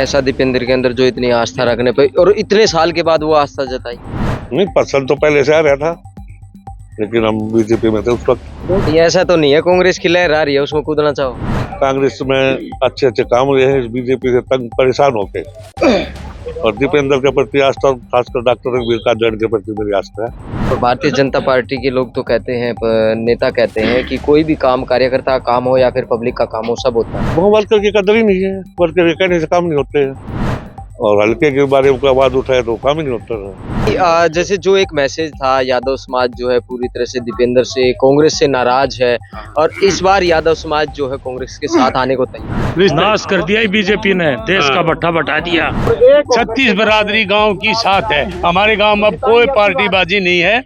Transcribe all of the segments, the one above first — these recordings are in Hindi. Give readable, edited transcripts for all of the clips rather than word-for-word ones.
ऐसा दीपेंद्र के अंदर जो इतनी आस्था रखने पे और इतने साल के बाद वो आस्था जताई? नहीं, पसंद तो पहले से आ रहा था, लेकिन हम बीजेपी में थे उस वक्त। ये ऐसा तो नहीं है कांग्रेस की लहर आ रही है उसमें कूदना चाहो? कांग्रेस में अच्छे अच्छे काम हुए हैं, बीजेपी से तंग परेशान होके। और दीपेंद्र के प्रति आस्था, और खासकर डॉक्टर रघुवीर काजड़ के प्रति मेरी आस्था है। तो भारतीय जनता पार्टी के लोग तो कहते हैं, नेता कहते हैं कि कोई भी काम, कार्यकर्ता का काम हो या फिर पब्लिक का काम हो, सब होता है। वो वर्कर की कदर ही नहीं है, वर्कर के कहने से काम नहीं होते हैं, और हल्के के बारे में आवाज उठाए तो काम ही नहीं होता है। जैसे जो एक मैसेज था, यादव समाज जो है पूरी तरह से दीपेंद्र से, कांग्रेस से नाराज है और इस बार यादव समाज जो है कांग्रेस के साथ आने को तैयार। नाश कर दिया बीजेपी ने, देश का भट्ठा बटा दिया। 36 बरादरी गांव की साथ है, हमारे गांव में अब कोई पार्टीबाजी नहीं है।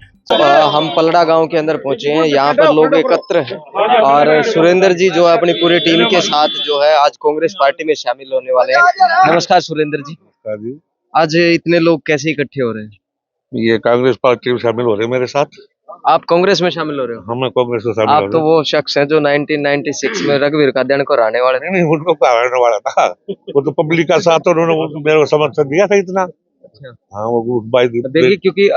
हम पलड़ा गांव के अंदर पहुंचे हैं, यहाँ पर लोग एकत्र हैं और सुरेंद्र जी जो है अपनी पूरी टीम के साथ जो है आज कांग्रेस पार्टी में शामिल होने वाले हैं। नमस्कार सुरेंद्र जी। जी, आज इतने लोग कैसे इकट्ठे हो रहे हैं? ये कांग्रेस पार्टी में शामिल हो रहे हैं मेरे साथ। आप कांग्रेस में शामिल हो रहे हो? हमें कांग्रेस में शामिल हो आप रहे तो हैं। वो शख्स हैं जो 1996 में रघुवीर काजड़ को हराने वाले थे। नहीं, उनको क्या हराने वाला था, वो तो पब्लिक का साथ, उन्होंने मेरे को समर्थन दिया था इतना। हाँ, वो देखिए क्योंकि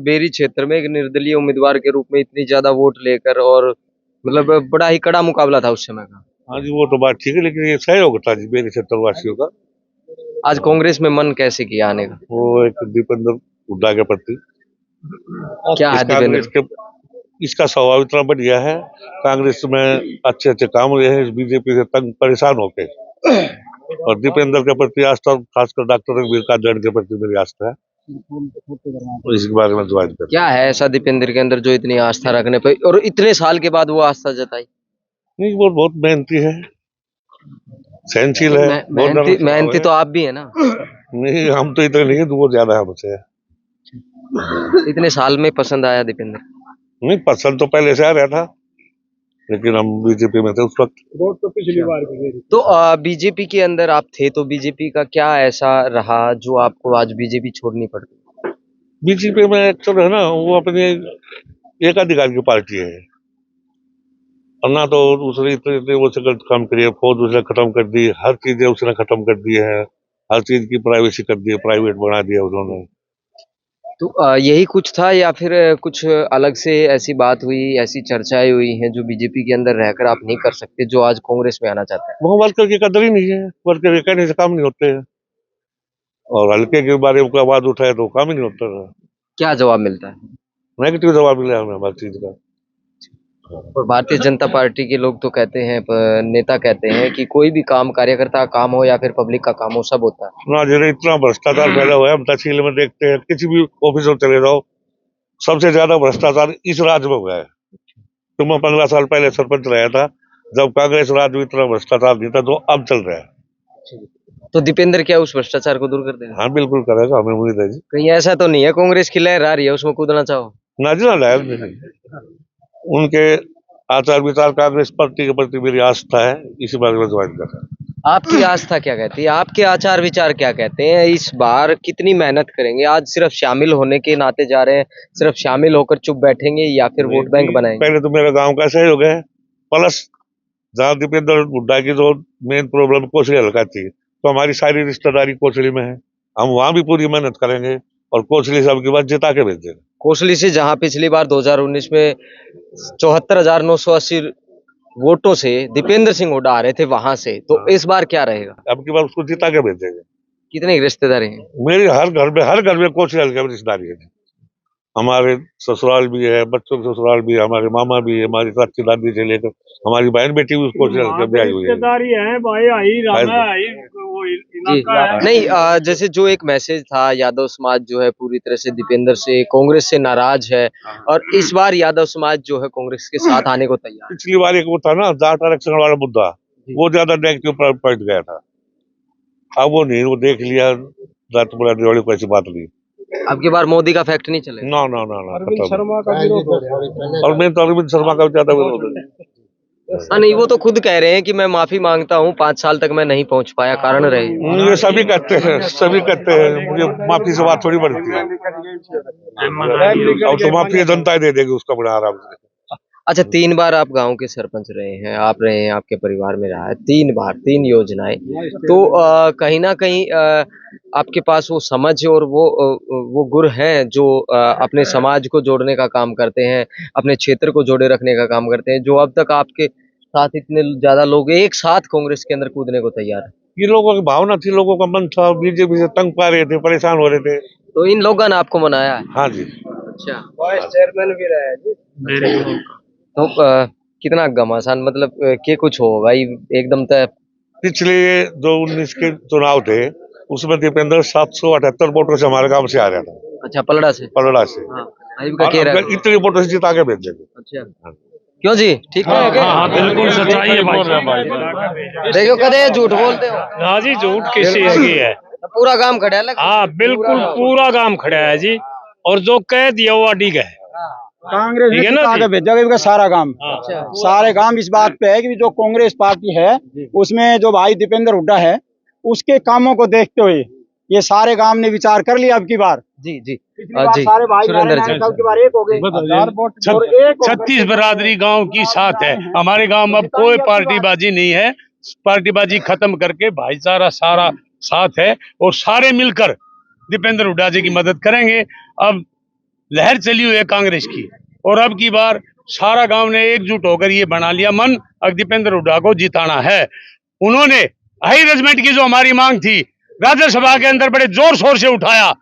बेरी क्षेत्र में एक निर्दलीय उम्मीदवार के रूप में इतनी ज्यादा वोट लेकर और मतलब बड़ा ही कड़ा मुकाबला था उस समय का। हाँ जी, वो तो बात ठीक है, लेकिन ये सहयोग था जी मेरे क्षेत्रवासियों का। आज कांग्रेस में मन कैसे किया आने का? वो एक दीपेंद्र हुड्डा के प्रति क्या है दीपेंद्र? इसका स्वभाव इतना बढ़िया है, कांग्रेस में अच्छे अच्छे काम हुए हैं, बीजेपी से तंग परेशान होके। और दीपेंद्र के प्रति आस्था, और खासकर डॉक्टर रघुवीर काजड़ के प्रति मेरी आस्था है। तो इसके बारे में ज्वाइन कर। क्या है ऐसा दीपेंद्र के अंदर जो इतनी आस्था रखने पे और इतने साल के बाद वो आस्था जताई? नहीं, वो बहुत मेहनती है, सहनशील है, बहुत नरम मेहनती है। तो आप भी है ना? नहीं, हम तो इतने नहीं है, वो ज्यादा है हमसे। इतने साल में पसंद आया दीपेंद्र? नहीं, पसंद तो पहले से आ रहा था, लेकिन हम बीजेपी में थे उस वक्त। वोट तो पिछली बार भी। तो बीजेपी के अंदर आप थे तो बीजेपी का क्या ऐसा रहा जो आपको आज बीजेपी छोड़नी पड़ी? बीजेपी में एक्चुअल है ना, वो अपने एकाधिकार की पार्टी है, और ना तो दूसरी इतने वो से गलत काम करिए, फौज उसने खत्म कर दी, हर चीजें उसने खत्म कर दी है, हर चीज की प्राइवेसी कर दी है, प्राइवेट बना दिया उन्होंने। तो यही कुछ था या फिर कुछ अलग से ऐसी बात हुई, ऐसी चर्चाएं हुई हैं जो बीजेपी के अंदर रहकर आप नहीं कर सकते, जो आज कांग्रेस में आना चाहते हैं? वो वर्कर की कदर ही नहीं है, वर्कर के कहने से काम नहीं होते हैं, और हल्के के बारे में आवाज उठाए तो काम ही नहीं होता है। क्या जवाब मिलता है? नेगेटिव जवाब मिला हमें हर चीज का। और भारतीय जनता पार्टी के लोग तो कहते हैं, नेता कहते हैं कि कोई भी काम, कार्यकर्ता का काम हो या फिर पब्लिक का काम हो, सब होता है। ना जरा इतना भ्रष्टाचार फैला हुआ है, हम तहसील में देखते हैं, किसी भी ऑफिस में चले जाओ, सबसे ज्यादा भ्रष्टाचार इस राज्य में हुआ है। तो मैं 15 साल पहले सरपंच रहा था, जब कांग्रेस राज में इतना भ्रष्टाचार नहीं था, तो अब चल रहा है। तो दीपेंद्र क्या उस भ्रष्टाचार को दूर कर देगा? हाँ, बिल्कुल करेगा, हमें उम्मीद है जी। कहीं ऐसा तो नहीं है कांग्रेस की लहर आ रही है उसमें कूदना चाहो? नाजिला लायल भी नहीं, उनके आचार विचार कांग्रेस पार्टी के प्रति मेरी आस्था है, इसी बारे में ज्वाइन कर रहा है। आपकी आस्था क्या कहती है? आपके आचार विचार क्या कहते हैं? इस बार कितनी मेहनत करेंगे? आज सिर्फ शामिल होने के नाते जा रहे हैं, सिर्फ शामिल होकर चुप बैठेंगे या फिर वोट बैंक बनाएंगे? पहले तो मेरे गांव का सहयोग है, प्लस जहाँ दीपेंद्र हुड्डा की जो मेन प्रॉब्लम कोसली हल्का थी, तो हमारी सारी रिश्तेदारी कोसली में है, हम वहां भी पूरी मेहनत करेंगे और कोसली से आपकी बात जिता के भेजेंगे। कोसली से जहां पिछली बार 2019 में 74,980 वोटों से दीपेंद्र सिंह हुड्डा आ रहे थे वहां से, तो इस बार क्या रहेगा? अब की बार उसको जिता के भेजेंगे। कितने रिश्तेदार हैं? मेरी हर घर में कोसली हल्के में रिश्तेदारी है। हमारे ससुराल भी है, बच्चों के ससुराल भी है, हमारे मामा भी है, हमारी चाची दादी से लेकर हमारी बहन बेटी भी उसको भी आई हुई है। रिश्तेदारी है, भाई आई, रामा आई, वो इलाका है। नहीं, जैसे जो एक मैसेज था, यादव समाज जो है पूरी तरह से दीपेंद्र से, कांग्रेस से नाराज है और इस बार यादव समाज जो है कांग्रेस के साथ आने को तैयार। पिछली बार एक वो था ना, जाट आरक्षण वाला मुद्दा, वो ज्यादा नेगेटिव पॉइंट गया था। अब वो नहीं, वो देख लिया, जाट बढ़ाने वाली कोई ऐसी बात नहीं। अब की बार मोदी का फैक्ट नहीं चलेगा? ना ना ना ना, अरविंद शर्मा का विरोध हो रहा है। और मैं तो अरविंद शर्मा का ज्यादा विरोध है। हाँ, नहीं वो तो खुद कह रहे हैं कि मैं माफी मांगता हूँ, 5 साल तक मैं नहीं पहुंच पाया, कारण रहे। ये सभी कहते हैं, सभी कहते हैं, मुझे माफी से बात थोड़ी बढ़ती है। अब तो माफी जनता ही दे देगी उसका बड़ा आराम से। अच्छा, 3 बार आप गांव के सरपंच रहे हैं, आप रहे हैं, आपके परिवार में रहा है, 3 बार 3 योजनाएं। तो कहीं ना कहीं आपके पास वो समझ और वो गुर हैं जो अपने समाज को जोड़ने का काम करते हैं, अपने क्षेत्र को जोड़े रखने का काम करते हैं, जो अब तक आपके साथ इतने ज्यादा लोग एक साथ कांग्रेस के अंदर कूदने को तैयार है। ये लोगों की भावना थी, लोगों का मन था, बीजेपी से तंग पा रहे थे, परेशान हो रहे थे। तो इन लोगों ने आपको मनाया है? हाँ जी। अच्छा, वाइस चेयरमैन भी रहा है जी। तो कितना घमासान, मतलब के कुछ हो भाई एकदम तय? पिछले जो 19 के चुनाव थे उसमें दीपेंद्र 778 वोटों से हमारे गांव से आ रहा था, अच्छा, पलड़ा से? पलड़ा से। हाँ, अभी का कह रहा है। इतने वोटों से जिता के भेज देंगे। अच्छा, क्यों जी, ठीक है क्या? हाँ बिल्कुल सच्चाई है भाई। देखो कदे झूठ बोलते हो। हाँ जी, झूठ किस चीज की है? पूरा काम खड़ा है लग। हाँ बिल्कुल पूरा काम खड़ा है जी, और जो कह दिया वो अड़ी है। कांग्रेस ठीक है ने ना आगे जी? भेजा इनका सारा काम। अच्छा, सारे काम इस बात पे है कि जो कांग्रेस पार्टी है उसमें जो भाई दीपेंद्र हुड्डा है उसके कामों को देखते हुए ये सारे काम ने विचार कर लिया अब की बार। जी जी पिछली बार जी, सारे भाई सुरेंद्र नारे जी। नारे की बार एक हो गए और एक 36 बिरादरी गांव की साथ है। हमारे गांव में अब कोई पार्टीबाजी नहीं है, पार्टीबाजी खत्म करके भाईचारा सारा साथ है, और सारे मिलकर दीपेंद्र हुड्डा जी की मदद करेंगे। अब लहर चली हुई है कांग्रेस की, और अब की बार सारा गांव ने एकजुट होकर ये बना लिया मन, अब दीपेंद्र हुड्डा को जिताना है। उन्होंने हाई रेजिमेंट की जो हमारी मांग थी राज्यसभा के अंदर बड़े जोर शोर से उठाया,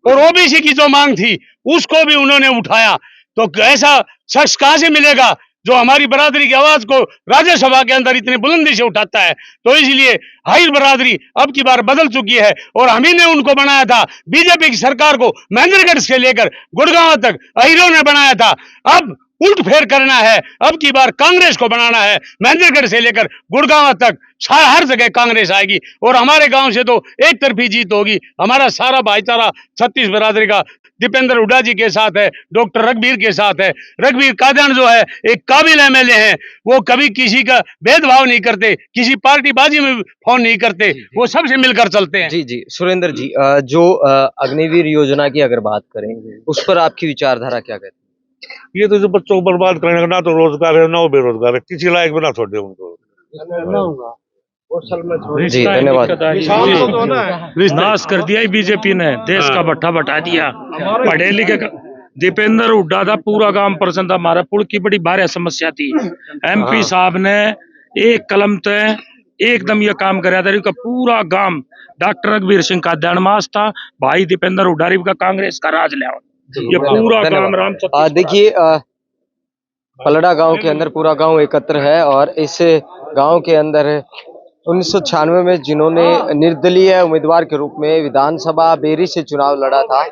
और ओबीसी की जो मांग थी उसको भी उन्होंने उठाया। तो ऐसा शख्स कहां से मिलेगा जो हमारी बरादरी की आवाज को राज्यसभा के अंदर इतनी बुलंदी से उठाता है? तो इसलिए हाई बरादरी अब की बार बदल चुकी है, और हम ही ने उनको बनाया था। बीजेपी की सरकार को महेंद्रगढ़ से लेकर गुड़गांव तक अहिरों ने बनाया था, अब उल्ट फेर करना है। अब की बार कांग्रेस को बनाना है, महेंद्रगढ़ से लेकर गुड़गांव तक हर जगह कांग्रेस आएगी, और हमारे गांव से तो एक तरफी जीत होगी। हमारा सारा भाईचारा 36 बिरादरी का दीपेंद्र हुड्डा जी के साथ है, डॉक्टर रघुवीर के साथ है। रघुवीर कादन जो है एक काबिल एमएलए हैं, वो कभी किसी का भेदभाव नहीं करते, किसी पार्टीबाजी में फोन नहीं करते, वो सबसे मिलकर चलते हैं। जी जी, सुरेंद्र जी, जो अग्निवीर योजना की अगर बात करें उस पर आपकी विचारधारा क्या कहती ये तो जो बच्चों को बर्बाद करने का, ना तो रोजगार है ना वो बेरोजगार है, किसी लायक बना छोड़े उनको। है? जी धन्यवाद। नाश कर दिया ही बीजेपी ने, देश का भट्ठा बटा दिया। पढ़े लिखे दीपेंद्र हुड्डा था, पूरा गांव पसंद था। हमारा पुल की बड़ी भारी समस्या थी, एमपी साहब ने एक कलम तय एकदम ये काम कराया था कि पूरा गांव डॉक्टर रघुवीर सिंह का ध्यानमास था, भाई दीपेंद्र हुड्डा का कांग्रेस का राज लिया। ये पूरा काम राम देखिए, पलड़ा गांव के अंदर पूरा गांव एकत्र है, और इस गांव के अंदर 1996 में जिन्होंने निर्दलीय उम्मीदवार के रूप में विधानसभा बेरी से चुनाव लड़ा था,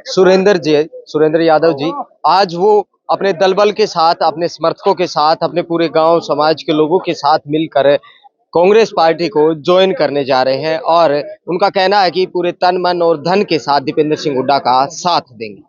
सुरेंद्र यादव जी, आज वो अपने दलबल के साथ, अपने समर्थकों के साथ, अपने पूरे गांव समाज के लोगों के साथ मिलकर कांग्रेस पार्टी को ज्वाइन करने जा रहे हैं, और उनका कहना है कि पूरे तन मन और धन के साथ दीपेंद्र सिंह हुड्डा का साथ देंगे।